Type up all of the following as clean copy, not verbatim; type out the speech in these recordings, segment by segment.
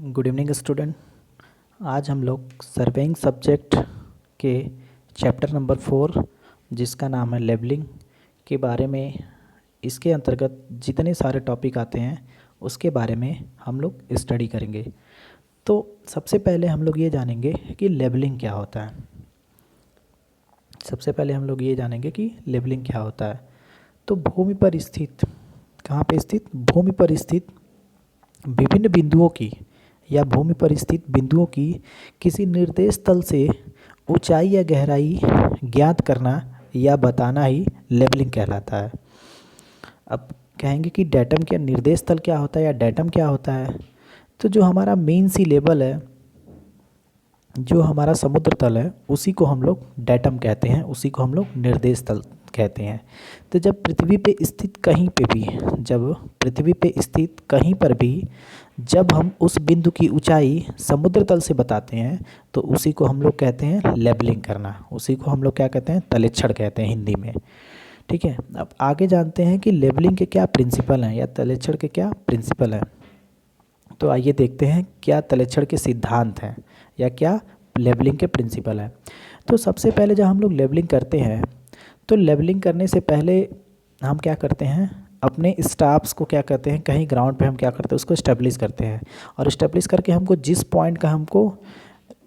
Good evening student. आज हम लोग सर्वेइंग सब्जेक्ट के चैप्टर नंबर 4 जिसका नाम है लेबलिंग के बारे में, इसके अंतर्गत जितने सारे टॉपिक आते हैं उसके बारे में हम लोग स्टडी करेंगे। तो सबसे पहले हम लोग ये जानेंगे कि लेबलिंग क्या होता है। सबसे पहले हम लोग ये जानेंगे कि लेबलिंग क्या होता है। तो भूमि पर स्थित, कहाँ पे स्थित? भूमि पर स्थित विभिन्न बिंदुओं की या भूमि पर स्थित बिंदुओं की किसी निर्देश तल से ऊंचाई या गहराई ज्ञात करना या बताना ही लेबलिंग कहलाता है। अब कहेंगे कि डेटम क्या, निर्देश तल क्या होता है या डेटम क्या होता है। तो जो हमारा मेन सी लेवल है, जो हमारा समुद्र तल है, उसी को हम लोग डेटम कहते हैं, उसी को हम लोग निर्देश तल कहते हैं। तो जब पृथ्वी पे स्थित कहीं पे भी, जब पृथ्वी पे स्थित कहीं पर भी जब हम उस बिंदु की ऊंचाई समुद्र तल से बताते हैं तो उसी को हम लोग कहते हैं लेबलिंग करना। उसी को हम लोग क्या कहते हैं? तलेच्छड़ कहते हैं हिंदी में। ठीक है, अब आगे जानते हैं कि लेबलिंग के क्या प्रिंसिपल हैं या तलेच्छड़ के क्या प्रिंसिपल हैं। तो आइए देखते हैं क्या तलेच्छड़ के सिद्धांत हैं या क्या लेबलिंग के प्रिंसिपल हैं। तो सबसे पहले जब हम लोग लेबलिंग करते हैं तो लेबलिंग करने से पहले हम क्या करते हैं, अपने स्टाफ्स को क्या करते हैं, कहीं ग्राउंड पे हम क्या करते हैं, उसको इस्टेब्लिश करते हैं। और इस्टेब्लिश करके हमको जिस पॉइंट का हमको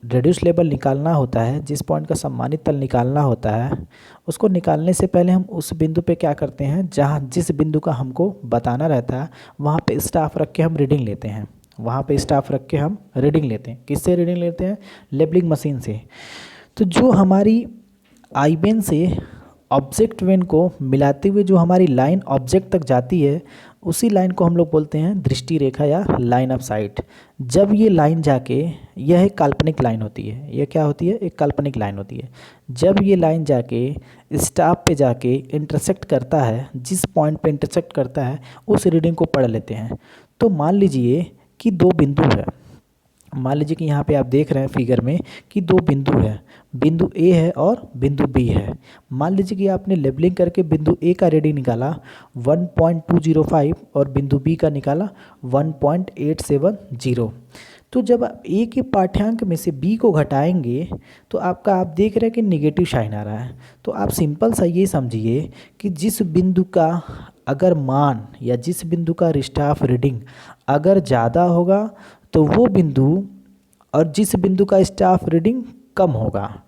रेड्यूस लेवल निकालना होता है, जिस पॉइंट का सम्मानित तल निकालना होता है, उसको निकालने से पहले हम उस बिंदु पे क्या करते हैं, जहाँ जिस बिंदु का हमको बताना रहता है वहाँ पे स्टाफ रख के हम रीडिंग लेते हैं। वहाँ पे स्टाफ रख के हम रीडिंग लेते हैं। किससे रीडिंग लेते हैं? लेबलिंग मशीन से। तो जो हमारी आईबेन से ऑब्जेक्ट वेन को मिलाते हुए जो हमारी लाइन ऑब्जेक्ट तक जाती है, उसी लाइन को हम लोग बोलते हैं दृष्टि रेखा या लाइन ऑफ साइट। जब ये लाइन जाके, यह एक काल्पनिक लाइन होती है, यह क्या होती है? एक काल्पनिक लाइन होती है। जब ये लाइन जाके स्टाफ पे जाके इंटरसेक्ट करता है, जिस पॉइंट पे इंटरसेक्ट करता है उस रीडिंग को पढ़ लेते हैं। तो मान लीजिए कि दो बिंदु है, मान लीजिए कि यहाँ पे आप देख रहे हैं फिगर में कि दो बिंदु है, बिंदु ए है और बिंदु बी है। मान लीजिए कि आपने लेबलिंग करके बिंदु ए का रीडिंग निकाला 1.205 और बिंदु बी का निकाला 1.870। तो जब आप ए के पाठ्यांक में से बी को घटाएंगे तो आपका, आप देख रहे हैं कि निगेटिव साइन आ रहा है। तो आप सिंपल सा ये समझिए कि जिस बिंदु का अगर मान या जिस बिंदु का रिस्टाफ रीडिंग अगर ज़्यादा होगा तो वो बिंदु, और जिस बिंदु का स्टाफ रीडिंग कम होगा,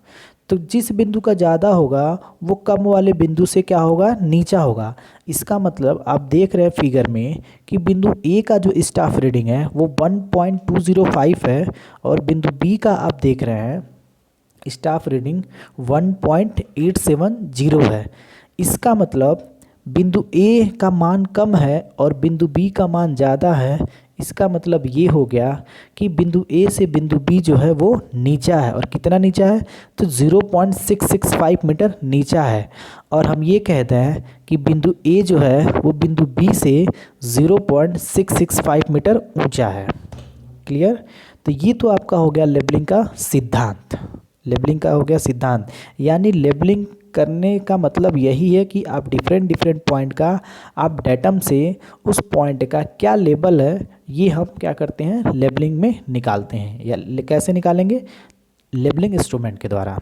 तो जिस बिंदु का ज़्यादा होगा वो कम वाले बिंदु से क्या होगा? नीचा होगा। इसका मतलब आप देख रहे हैं फिगर में कि बिंदु ए का जो स्टाफ रीडिंग है वो 1.205 है और बिंदु बी का आप देख रहे हैं स्टाफ रीडिंग 1.870 है। इसका मतलब बिंदु ए का मान कम है और बिंदु बी का मान ज़्यादा है। इसका मतलब ये हो गया कि बिंदु ए से बिंदु बी जो है वो नीचा है। और कितना नीचा है? तो 0.665 मीटर नीचा है। और हम ये कहते हैं कि बिंदु ए जो है वो बिंदु बी से 0.665 मीटर ऊंचा है। क्लियर? तो ये तो आपका हो गया लेबलिंग का सिद्धांत। लेबलिंग का हो गया सिद्धांत, यानी लेबलिंग करने का मतलब यही है कि आप डिफरेंट पॉइंट का, आप डेटम से उस पॉइंट का क्या लेबल है ये हम क्या करते हैं? लेबलिंग में निकालते हैं। या कैसे निकालेंगे? लेबलिंग इंस्ट्रूमेंट के द्वारा।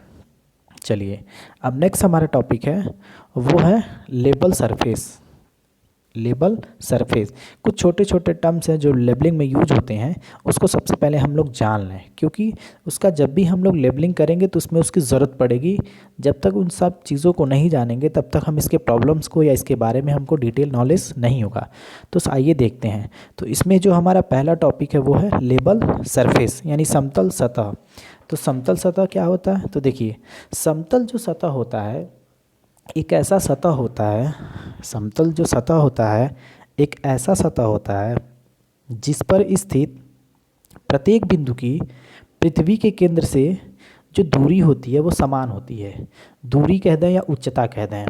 चलिए, अब नेक्स्ट हमारा टॉपिक है वो है लेबल सरफेस। लेबल सरफेस, कुछ छोटे छोटे टर्म्स हैं जो लेबलिंग में यूज होते हैं, उसको सबसे पहले हम लोग जान लें, क्योंकि उसका जब भी हम लोग लेबलिंग करेंगे तो उसमें उसकी ज़रूरत पड़ेगी। जब तक उन सब चीज़ों को नहीं जानेंगे तब तक हम इसके प्रॉब्लम्स को या इसके बारे में हमको डिटेल नॉलेज नहीं होगा। तो आइए देखते हैं। तो इसमें जो हमारा पहला टॉपिक है वो है लेबल सरफेस, यानी समतल सतह। तो समतल सतह क्या होता है? तो देखिए, समतल जो सतह होता है एक ऐसा सतह होता है, समतल जो सतह होता है एक ऐसा सतह होता है जिस पर स्थित प्रत्येक बिंदु की पृथ्वी के केंद्र से जो दूरी होती है वो समान होती है। दूरी कह दें या उच्चता कह दें,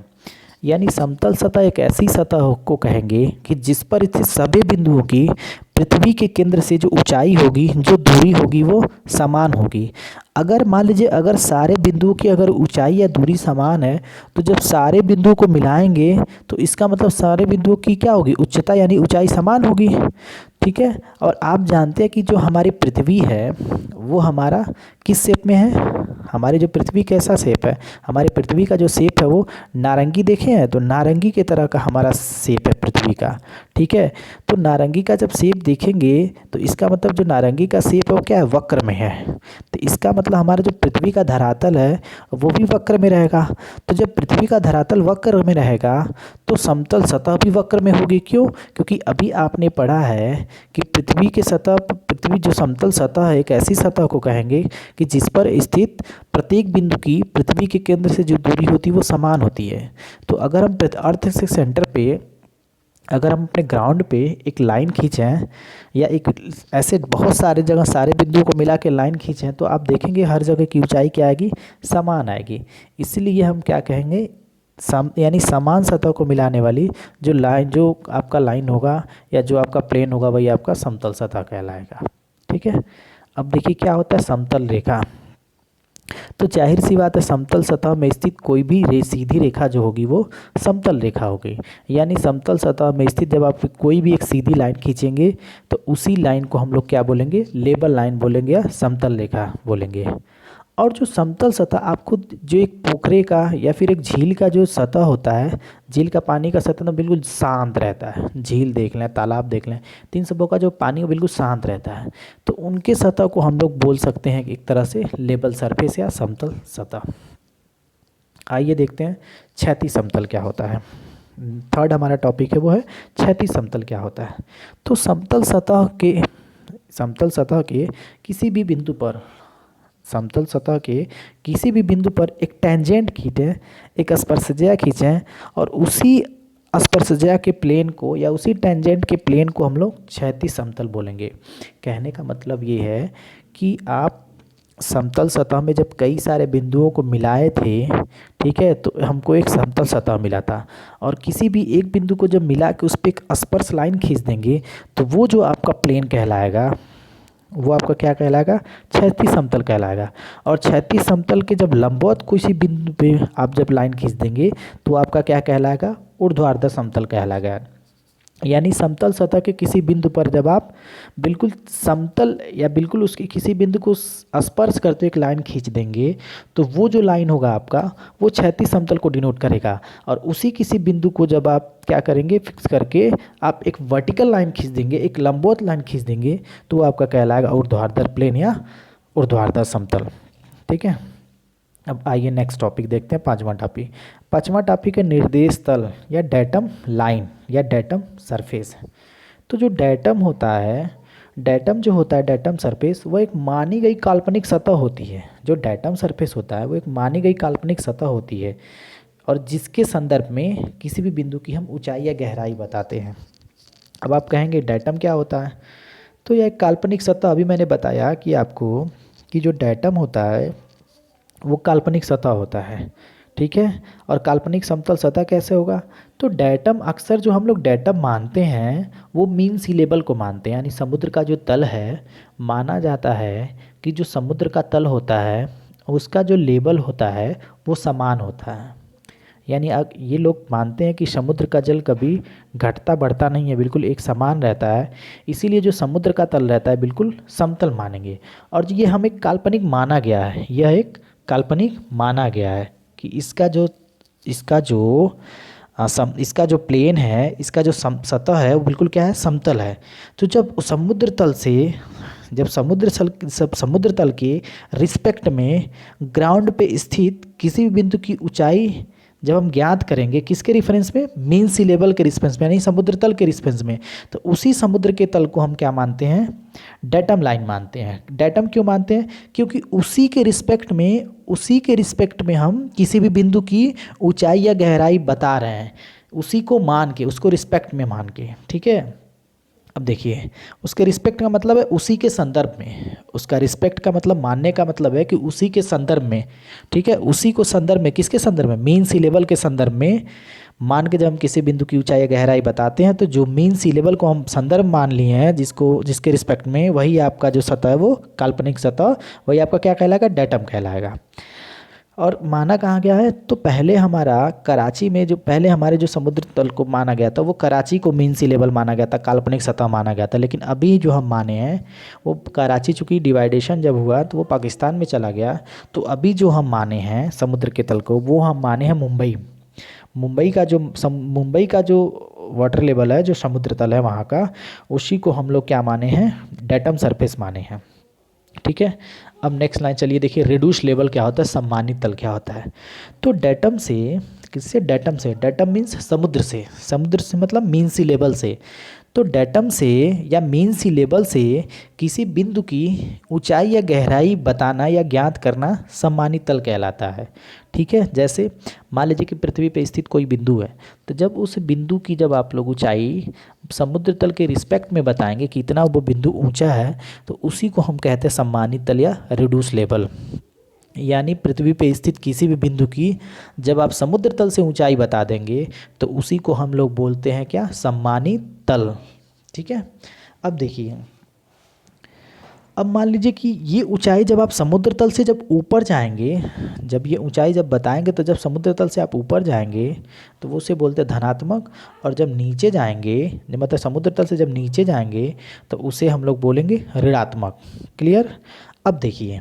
यानी समतल सतह एक ऐसी सतह को कहेंगे कि जिस पर स्थित सभी बिंदुओं की पृथ्वी के केंद्र से जो ऊंचाई होगी, जो दूरी होगी, वो समान होगी। अगर मान लीजिए अगर सारे बिंदुओं की अगर ऊंचाई या दूरी समान है, तो जब सारे बिंदुओं को मिलाएंगे तो इसका मतलब सारे बिंदुओं की क्या होगी, उच्चता यानी ऊंचाई समान होगी। ठीक है। और आप जानते हैं कि जो हमारी पृथ्वी है वो हमारा किस शेप में है, हमारी जो पृथ्वी कैसा शेप है, हमारी पृथ्वी का जो शेप है वो नारंगी देखे हैं, तो नारंगी के तरह का हमारा शेप है पृथ्वी का। ठीक है। तो नारंगी का जब शेप देखेंगे तो इसका मतलब जो नारंगी का शेप है वो क्या है, वक्र में है। तो इसका मतलब हमारा जो पृथ्वी का धरातल है वो भी वक्र में रहेगा। तो जब पृथ्वी का धरातल वक्र में रहेगा तो समतल सतह भी वक्र में होगी। क्यों? क्योंकि अभी आपने पढ़ा है कि पृथ्वी के सतह, पृथ्वी जो समतल सतह है एक ऐसी सतह को कहेंगे कि जिस पर स्थित प्रत्येक बिंदु की पृथ्वी के केंद्र से जो दूरी होती है वो समान होती है। तो अगर हम अर्थ से सेंटर पे, अगर हम अपने ग्राउंड पे एक लाइन खींचें या एक ऐसे बहुत सारे जगह सारे बिंदुओं को मिला के लाइन खींचें तो आप देखेंगे हर जगह की ऊंचाई क्या आएगी, समान आएगी। इसलिए हम क्या कहेंगे, यानी समान सतह को मिलाने वाली जो लाइन, जो आपका लाइन होगा या जो आपका प्लेन होगा वही आपका समतल सतह कहलाएगा। ठीक है। अब देखिए क्या होता है समतल रेखा। तो जाहिर सी बात है समतल सतह में स्थित कोई भी सीधी रेखा जो होगी वो समतल रेखा होगी। यानी समतल सतह में स्थित जब आप कोई भी एक सीधी लाइन खींचेंगे तो उसी लाइन को हम लोग क्या बोलेंगे, लेवल लाइन बोलेंगे या समतल रेखा बोलेंगे। और जो समतल सतह आपको जो एक पोखरे का या फिर एक झील का जो सतह होता है, झील का पानी का सतह तो बिल्कुल शांत रहता है। झील देख लें, तालाब देख लें, तीन सबों का जो पानी वो बिल्कुल शांत रहता है। तो उनके सतह को हम लोग बोल सकते हैं एक तरह से लेवल सरफेस या समतल सतह। आइए देखते हैं क्षैतिज समतल क्या होता है। थर्ड हमारा टॉपिक है वो है क्षैतिज समतल क्या होता है। तो समतल सतह के किसी भी बिंदु पर, समतल सतह के किसी भी बिंदु पर एक टेंजेंट खींचें, एक स्पर्शज्या खींचें और उसी स्पर्शज्या के प्लेन को या उसी टेंजेंट के प्लेन को हम लोग क्षैतिज समतल बोलेंगे। कहने का मतलब ये है कि आप समतल सतह में जब कई सारे बिंदुओं को मिलाए थे, ठीक है, तो हमको एक समतल सतह मिला था। और किसी भी एक बिंदु को जब मिला के उस पर एक स्पर्श लाइन खींच देंगे तो वो जो आपका प्लेन कहलाएगा वो आपका क्या कहलाएगा, क्षैतिज समतल कहलाएगा। और क्षैतिज समतल के जब लंबवत किसी बिंदु पे आप जब लाइन खींच देंगे तो आपका क्या कहलाएगा, ऊर्ध्वाधर समतल कहलाएगा। यानी समतल सतह के किसी बिंदु पर जब आप बिल्कुल समतल या बिल्कुल उसके किसी बिंदु को स्पर्श करते एक लाइन खींच देंगे तो वो जो लाइन होगा आपका वो क्षैतिज समतल को डिनोट करेगा। और उसी किसी बिंदु को जब आप क्या करेंगे, फिक्स करके आप एक वर्टिकल लाइन खींच देंगे, एक लंबवत लाइन खींच देंगे तो आपका कहलाएगा ऊर्ध्वाधर प्लेन या ऊर्ध्वाधर समतल। ठीक है। अब आइए नेक्स्ट टॉपिक देखते हैं, पांचवा टॉपिक है निर्देश तल या डेटम लाइन या डेटम सरफेस। तो जो डेटम होता है, डेटम जो होता है, डेटम सरफेस, वो एक मानी गई काल्पनिक सतह होती है। जो डेटम सरफेस होता है वो एक मानी गई काल्पनिक सतह होती है और जिसके संदर्भ में किसी भी बिंदु की हम ऊंचाई या गहराई बताते हैं। अब आप कहेंगे डेटम क्या होता है, तो यह एक काल्पनिक सतह, अभी मैंने बताया कि आपको कि जो डेटम होता है वो काल्पनिक सतह होता है। ठीक है। और काल्पनिक समतल सतह कैसे होगा, तो डेटम अक्सर जो हम लोग डेटम मानते हैं वो मीन सी लेवल को मानते हैं। यानी समुद्र का जो तल है, माना जाता है कि जो समुद्र का तल होता है उसका जो लेवल होता है वो समान होता है। यानी ये लोग मानते हैं कि समुद्र का जल कभी घटता बढ़ता नहीं है, बिल्कुल एक समान रहता है। इसीलिए जो समुद्र का तल रहता है बिल्कुल समतल मानेंगे। और ये हम एक काल्पनिक माना गया है, यह एक काल्पनिक माना गया है कि इसका जो प्लेन है, इसका जो सतह है वो बिल्कुल क्या है, समतल है। तो जब समुद्र तल के रिस्पेक्ट में ग्राउंड पे स्थित किसी भी बिंदु की ऊंचाई जब हम ज्ञात करेंगे, किसके रिफरेंस में, मीन सी लेवल के रिफरेंस में, यानी समुद्र तल के रिफरेंस में, तो उसी समुद्र के तल को हम क्या मानते हैं, डेटम लाइन मानते हैं। डेटम क्यों मानते हैं, क्योंकि उसी के रिस्पेक्ट में हम किसी भी बिंदु की ऊंचाई या गहराई बता रहे हैं, उसी को मान के, उसको रिस्पेक्ट में मान के। ठीक है। अब देखिए, उसके रिस्पेक्ट का मतलब है उसी के संदर्भ में, उसका रिस्पेक्ट का मतलब मानने का मतलब है कि उसी के संदर्भ में, ठीक है, उसी को संदर्भ में, किसके संदर्भ में, मीन सी लेवल के संदर्भ में मान के जब हम किसी बिंदु की ऊंचाई या गहराई बताते हैं, तो जो मीन सी लेवल को हम संदर्भ मान लिए हैं, जिसको जिसके रिस्पेक्ट में, वही आपका जो सतह है वो काल्पनिक सतह, वही आपका क्या कहलाएगा, डेटम कहलाएगा। और माना कहाँ गया है, तो पहले हमारा कराची में जो पहले हमारे जो समुद्र तल को माना गया था वो कराची को मीन सी लेवल माना गया था, काल्पनिक सतह माना गया था। लेकिन अभी जो हम माने हैं वो कराची, चूँकि डिवाइडेशन जब हुआ तो वो पाकिस्तान में चला गया, तो अभी जो हम माने हैं समुद्र के तल को, वो हम माने हैं मुंबई। मुंबई का जो वाटर लेवल है, जो समुद्र तल है वहाँ का, उसी को हम लोग क्या माने हैं, डेटम सरफेस माने हैं। ठीक है। अब नेक्स्ट लाइन चलिए देखिए, रिड्यूस लेवल क्या होता है, सम्मानित तल क्या होता है। तो डेटम से, किससे, डेटम से, डेटम मीन्स समुद्र से, समुद्र से मतलब मीन सी लेवल से। तो डेटम से या मीन सी लेवल से किसी बिंदु की ऊंचाई या गहराई बताना या ज्ञात करना सम्मानित तल कहलाता है। ठीक है। जैसे मान लीजिए कि पृथ्वी पर स्थित कोई बिंदु है, तो जब उस बिंदु की जब आप लोग ऊंचाई समुद्र तल के रिस्पेक्ट में बताएंगे कि इतना वो बिंदु ऊंचा है, तो उसी को हम कहते हैं सम्मानित तल या रिड्यूस लेवल। यानी पृथ्वी पे स्थित किसी भी बिंदु की जब आप समुद्र तल से ऊंचाई बता देंगे, तो उसी को हम लोग बोलते हैं क्या, सम्मानित तल। ठीक है। अब देखिए, अब मान लीजिए कि ये ऊंचाई जब आप समुद्र तल से जब ऊपर जाएंगे, जब ये ऊंचाई जब बताएंगे, तो जब समुद्र तल से आप ऊपर जाएंगे तो वो उसे बोलते हैं धनात्मक, और जब नीचे जाएंगे, मतलब समुद्र तल से जब नीचे जाएंगे तो उसे हम लोग बोलेंगे ऋणात्मक। क्लियर। अब देखिए,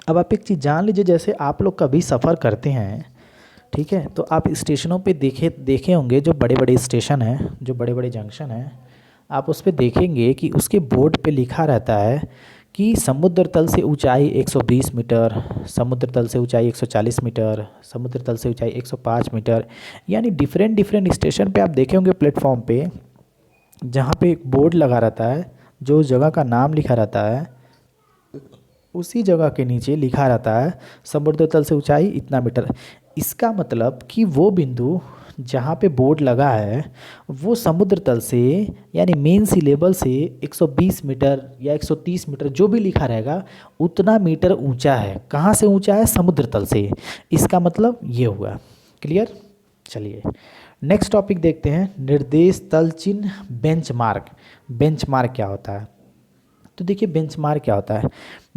अब आप एक चीज़ जान लीजिए, जैसे आप लोग कभी सफ़र करते हैं, ठीक है, तो आप स्टेशनों पे देखे होंगे, जो बड़े बड़े स्टेशन हैं, जो बड़े बड़े जंक्शन हैं, आप उस पे देखेंगे कि उसके बोर्ड पे लिखा रहता है कि समुद्र तल से ऊंचाई 120 मीटर, समुद्र तल से ऊंचाई 140 मीटर, समुद्र तल से ऊंचाई 105 मीटर। यानी डिफरेंट डिफरेंट स्टेशन पे आप देखे होंगे प्लेटफॉर्म पे, जहाँ पे एक बोर्ड लगा रहता है, जो उस जगह का नाम लिखा रहता है, उसी जगह के नीचे लिखा रहता है समुद्र तल से ऊंचाई इतना मीटर। इसका मतलब कि वो बिंदु जहाँ पे बोर्ड लगा है वो समुद्र तल से, यानी मेन सी लेवल से 120 मीटर या 130 मीटर जो भी लिखा रहेगा, उतना मीटर ऊंचा है। कहाँ से ऊंचा है, समुद्र तल से। इसका मतलब ये हुआ। क्लियर। चलिए नेक्स्ट टॉपिक देखते हैं, निर्देश तल चिन्ह बेंचमार्क। बेंचमार्क क्या होता है, तो देखिए बेंचमार्क क्या होता है।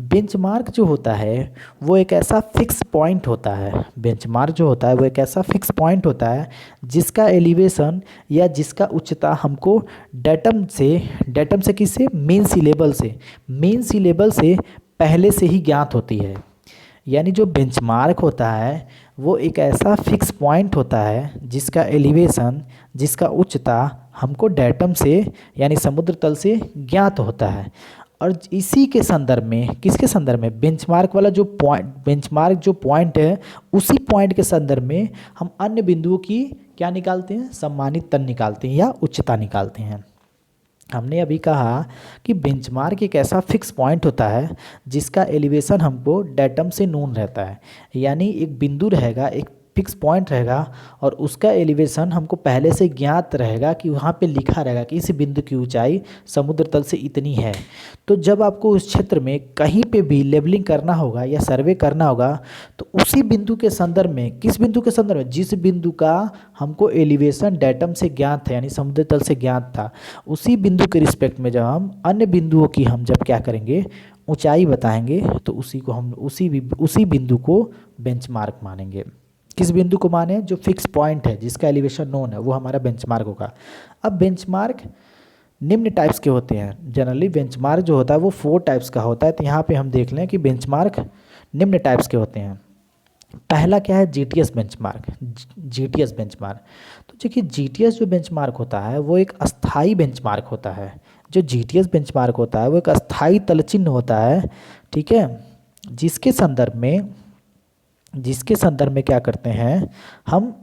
बेंचमार्क जो होता है वो एक ऐसा फिक्स पॉइंट होता है, बेंचमार्क जो होता है वो एक ऐसा फिक्स पॉइंट होता है जिसका एलिवेशन या जिसका उच्चता हमको डेटम से किससे, मेन सी लेवल से, मेन सी लेवल से पहले से ही ज्ञात होती है। यानी जो बेंचमार्क होता है वो एक ऐसा फिक्स पॉइंट होता है जिसका एलिवेशन, जिसका उच्चता हमको डेटम से यानी समुद्र तल से ज्ञात होता है। और इसी के संदर्भ में, किसके संदर्भ में, बेंचमार्क वाला जो पॉइंट, बेंचमार्क जो पॉइंट है, उसी पॉइंट के संदर्भ में हम अन्य बिंदुओं की क्या निकालते हैं, सम्मानित तल निकालते हैं या उच्चता निकालते हैं। हमने अभी कहा कि बेंचमार्क एक ऐसा फिक्स पॉइंट होता है जिसका एलिवेशन हमको डेटम से नोन रहता है। यानी एक बिंदु रहेगा, एक फिक्स पॉइंट रहेगा, और उसका एलिवेशन हमको पहले से ज्ञात रहेगा कि वहाँ पे लिखा रहेगा कि इस बिंदु की ऊंचाई समुद्र तल से इतनी है। तो जब आपको उस क्षेत्र में कहीं पे भी लेवलिंग करना होगा या सर्वे करना होगा, तो उसी बिंदु के संदर्भ में, किस बिंदु के संदर्भ में, जिस बिंदु का हमको एलिवेशन डेटम से ज्ञात है यानी समुद्र तल से ज्ञात था, उसी बिंदु के रिस्पेक्ट में जब हम अन्य बिंदुओं की हम जब क्या करेंगे, ऊंचाई बताएंगे, तो उसी को हम उसी बिंदु को बेंचमार्क मानेंगे। किस बिंदु को माने, जो फिक्स पॉइंट है जिसका एलिवेशन नोन है, वो हमारा बेंचमार्क होगा। अब बेंचमार्क निम्न टाइप्स के होते हैं। जनरली बेंचमार्क जो होता है वो 4 टाइप्स का होता है। तो यहाँ पे हम देख लें कि बेंचमार्क निम्न टाइप्स के होते हैं। पहला क्या है, जीटीएस बेंचमार्क। जीटीएस बेंचमार्क, तो देखिए जीटीएस जो बेंचमार्क होता है वो एक अस्थाई बेंचमार्क होता है। जो जीटीएस बेंचमार्क होता है वो एक अस्थाई तलचिन्ह होता है, ठीक है, जिसके संदर्भ में क्या करते हैं हम,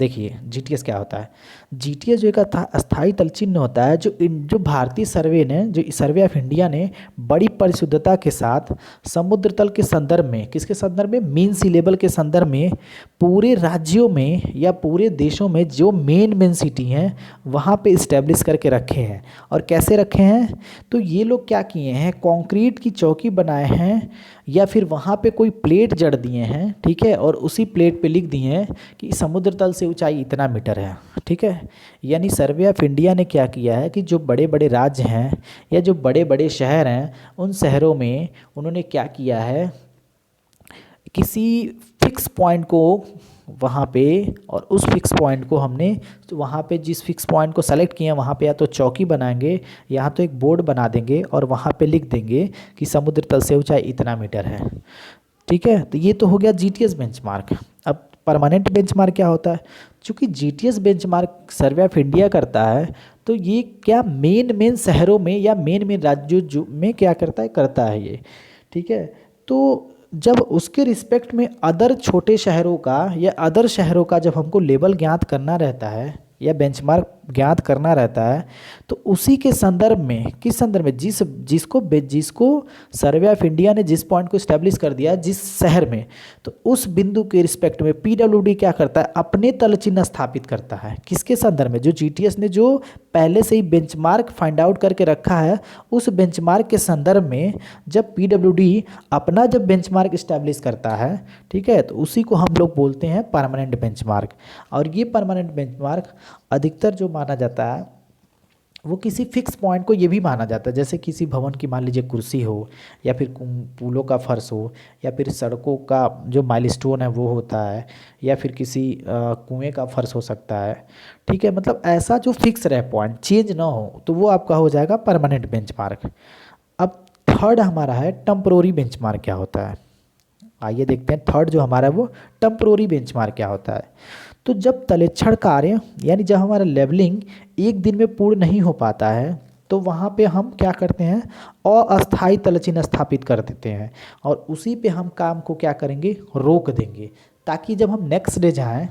देखिए जीटीएस क्या होता है। जीटीएस जो एक अस्थायी तल चिन्ह होता है जो भारतीय सर्वे ने, जो सर्वे ऑफ इंडिया ने बड़ी परिशुद्धता के साथ समुद्र तल के संदर्भ में, किसके संदर्भ में, मीन सी लेवल के संदर्भ में पूरे राज्यों में या पूरे देशों में जो मेन सिटी हैं वहाँ पे इस्टेब्लिश करके रखे हैं। और कैसे रखे हैं, तो ये लोग क्या किए हैं, कंक्रीट की चौकी बनाए हैं या फिर वहाँ पे कोई प्लेट जड़ दिए हैं, ठीक है, और उसी प्लेट पे लिख दिए हैं कि समुद्र तल से ऊंचाई इतना मीटर है, ठीक है। यानी सर्वे ऑफ इंडिया ने क्या किया है कि जो बड़े बड़े राज्य हैं या जो बड़े बड़े शहर हैं उन शहरों में उन्होंने क्या किया है, किसी फिक्स पॉइंट को वहाँ पे, और उस फिक्स पॉइंट को हमने तो वहाँ पे जिस फिक्स पॉइंट को सेलेक्ट किया वहाँ पे या तो चौकी बनाएंगे या तो एक बोर्ड बना देंगे और वहाँ पे लिख देंगे कि समुद्र तल से ऊंचाई इतना मीटर है, ठीक है। तो ये तो हो गया जीटीएस बेंचमार्क। अब परमानेंट बेंचमार्क क्या होता है, चूँकि GTS benchmark survey of India करता है तो ये क्या मेन शहरों में या मेन राज्यों में क्या करता है ये, ठीक है। तो जब उसके रिस्पेक्ट में अदर छोटे शहरों का या अदर शहरों का जब हमको लेवल ज्ञात करना रहता है या बेंचमार्क ज्ञात करना रहता है तो उसी के संदर्भ में, किस संदर्भ में, जिसको सर्वे ऑफ इंडिया ने जिस पॉइंट को इस्टेब्लिश कर दिया जिस शहर में, तो उस बिंदु के रिस्पेक्ट में पीडब्ल्यूडी क्या करता है, अपने तल चिन्ह स्थापित करता है। किसके संदर्भ में, जो जीटीएस ने जो पहले से ही बेंचमार्क फाइंड आउट करके रखा है उस बेंचमार्क के संदर्भ में जब पीडब्ल्यूडी अपना जब बेंचमार्क इस्टेब्लिश करता है, ठीक है, तो उसी को हम लोग बोलते हैं परमानेंट बेंचमार्क। और ये परमानेंट बेंचमार्क अधिकतर जो माना जाता है वो किसी फिक्स पॉइंट को ये भी माना जाता है, जैसे किसी भवन की मान लीजिए कुर्सी हो या फिर पुलों का फर्श हो या फिर सड़कों का जो माइलस्टोन है वो होता है या फिर किसी कुएं का फर्श हो सकता है, ठीक है। मतलब ऐसा जो फिक्स रहे पॉइंट, चेंज ना हो, तो वो आपका हो जाएगा परमानेंट बेंचमार्क। अब थर्ड हमारा है टेम्परोरी बेंचमार्क क्या होता है। आइए देखते हैं थर्ड जो हमारा है वो टेम्परोरी बेंचमार्क क्या होता है। तो जब तलेक्षण कार्य यानी जब हमारा लेवलिंग एक दिन में पूर्ण नहीं हो पाता है तो वहाँ पे हम क्या करते हैं, अस्थायी तलचिन्ह स्थापित कर देते हैं और उसी पे हम काम को क्या करेंगे, रोक देंगे, ताकि जब हम नेक्स्ट डे जाएं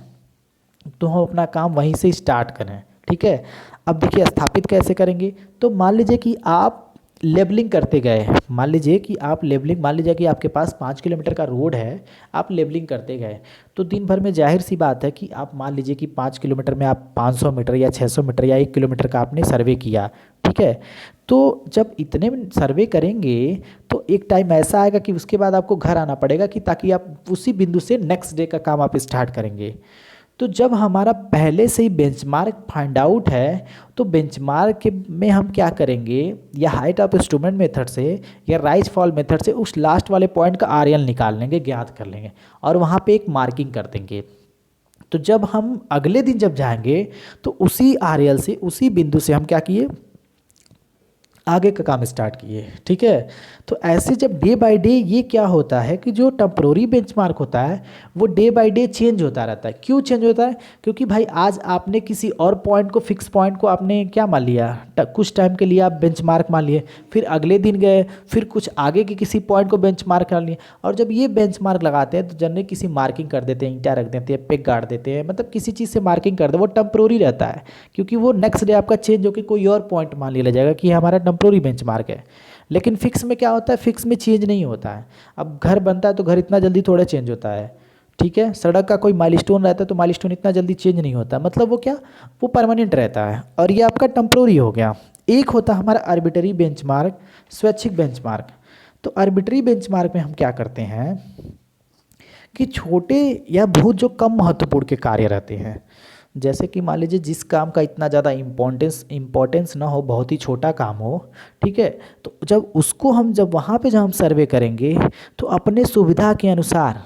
तो हम अपना काम वहीं से स्टार्ट करें, ठीक है। अब देखिए स्थापित कैसे करेंगे, तो मान लीजिए कि आप लेबलिंग करते गए, मान लीजिए कि आपके पास 5 किलोमीटर का रोड है, आप लेबलिंग करते गए, तो दिन भर में जाहिर सी बात है कि आप मान लीजिए कि 5 किलोमीटर में आप 500 मीटर या 600 मीटर या 1 किलोमीटर का आपने सर्वे किया, ठीक है। तो जब इतने सर्वे करेंगे तो एक टाइम ऐसा आएगा कि उसके बाद आपको घर आना पड़ेगा कि ताकि आप उसी बिंदु से नेक्स्ट डे का काम आप स्टार्ट करेंगे। तो जब हमारा पहले से ही बेंचमार्क फाइंड आउट है तो बेंचमार्क में हम क्या करेंगे, या हाइट ऑफ इंस्ट्रूमेंट मेथड से या राइज फॉल मेथड से उस लास्ट वाले पॉइंट का आरएल निकाल लेंगे, ज्ञात कर लेंगे और वहाँ पे एक मार्किंग कर देंगे। तो जब हम अगले दिन जब जाएंगे तो उसी आरएल से, उसी बिंदु से हम क्या किए, आगे का काम स्टार्ट किए, ठीक है। तो ऐसे जब डे बाय डे ये क्या होता है कि जो टेम्परोरी बेंचमार्क होता है वो डे बाय डे चेंज होता रहता है। क्यों चेंज होता है, क्योंकि भाई आज आपने किसी और पॉइंट को, फिक्स पॉइंट को आपने क्या मान लिया, कुछ टाइम के लिए आप बेंचमार्क मान लिए, फिर अगले दिन गए फिर कुछ आगे के किसी पॉइंट को बेंचमार्क मान लिए, और जब ये बेंचमार्क लगाते हैं तो जनरली किसी मार्किंग कर देते हैं, ईंटा रख देते हैं, पेग गाड़ देते हैं, मतलब किसी चीज़ से मार्किंग कर दे, वो टेम्परोरी रहता है क्योंकि वो नेक्स्ट डे आपका चेंज होकर कोई और पॉइंट मान लिया जाएगा कि हमारा टेम्परोरी बेंचमार्क है। लेकिन फिक्स में क्या होता है, फिक्स में चेंज नहीं होता है। अब घर बनता है तो घर इतना जल्दी थोड़ा चेंज होता है, ठीक है। सड़क का कोई माइलस्टोन रहता है तो माइलस्टोन इतना जल्दी चेंज नहीं होता, मतलब वो क्या, वो परमानेंट रहता है। और ये आपका टेम्परोरी हो गया। एक होता है हमारा आर्बिट्ररी बेंचमार्क, स्वैच्छिक बेंचमार्क। तो आर्बिट्ररी बेंचमार्क में हम क्या करते हैं कि छोटे या बहुत जो कम महत्वपूर्ण के कार्य रहते हैं, जैसे कि मान लीजिए जिस काम का इतना ज़्यादा इम्पोर्टेंस ना हो, बहुत ही छोटा काम हो, ठीक है, तो जब उसको हम जब वहाँ पे जब हम सर्वे करेंगे तो अपने सुविधा के अनुसार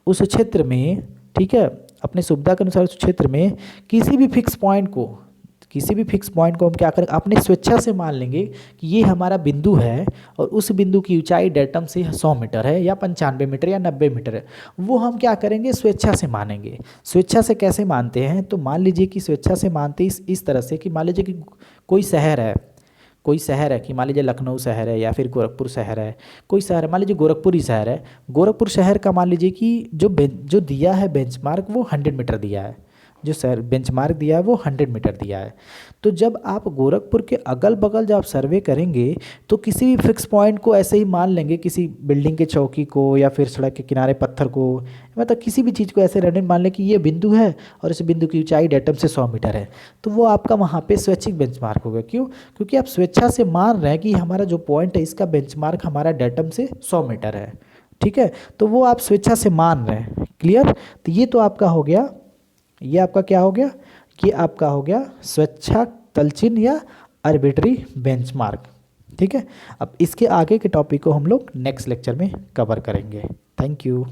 उस क्षेत्र में, ठीक है, अपने सुविधा के अनुसार उस क्षेत्र में किसी भी फिक्स पॉइंट को हम क्या करें, अपनी स्वेच्छा से मान लेंगे कि ये हमारा बिंदु है और उस बिंदु की ऊंचाई डेटम से 100 मीटर है या 95 मीटर या 90 मीटर है, वो हम क्या करेंगे, स्वेच्छा से मानेंगे। स्वेच्छा से कैसे मानते हैं, तो मान लीजिए कि स्वेच्छा से मानते इस तरह से कि मान लीजिए कि कोई कोई शहर है कि मान लीजिए लखनऊ शहर है या फिर गोरखपुर शहर है, कोई शहर है मान लीजिए गोरखपुर ही शहर है, गोरखपुर शहर का मान लीजिए कि जो दिया है बेंचमार्क वो 100 मीटर दिया है, जो सर बेंचमार्क दिया है वो 100 मीटर दिया है। तो जब आप गोरखपुर के अगल बगल जब आप सर्वे करेंगे तो किसी भी फिक्स पॉइंट को ऐसे ही मान लेंगे, किसी बिल्डिंग के चौकी को या फिर सड़क के किनारे पत्थर को, मतलब किसी भी चीज़ को ऐसे रैंडम मान लें कि ये बिंदु है और इस बिंदु की ऊंचाई डेटम से 100 मीटर है, तो वो आपका वहाँ पे स्वैच्छिक बेंचमार्क होगा। क्यों? क्योंकि आप स्वेच्छा से मान रहे हैं कि हमारा जो पॉइंट है इसका बेंचमार्क हमारा डेटम से 100 मीटर है। ठीक है, तो वो आप स्वेच्छा से मान रहे हैं। क्लियर? तो ये तो आपका हो गया, ये आपका क्या हो गया, ये आपका हो गया स्वेच्छा तलचिन्ह या आर्बिट्री बेंचमार्क। ठीक है, अब इसके आगे के टॉपिक को हम लोग नेक्स्ट लेक्चर में कवर करेंगे। Thank you.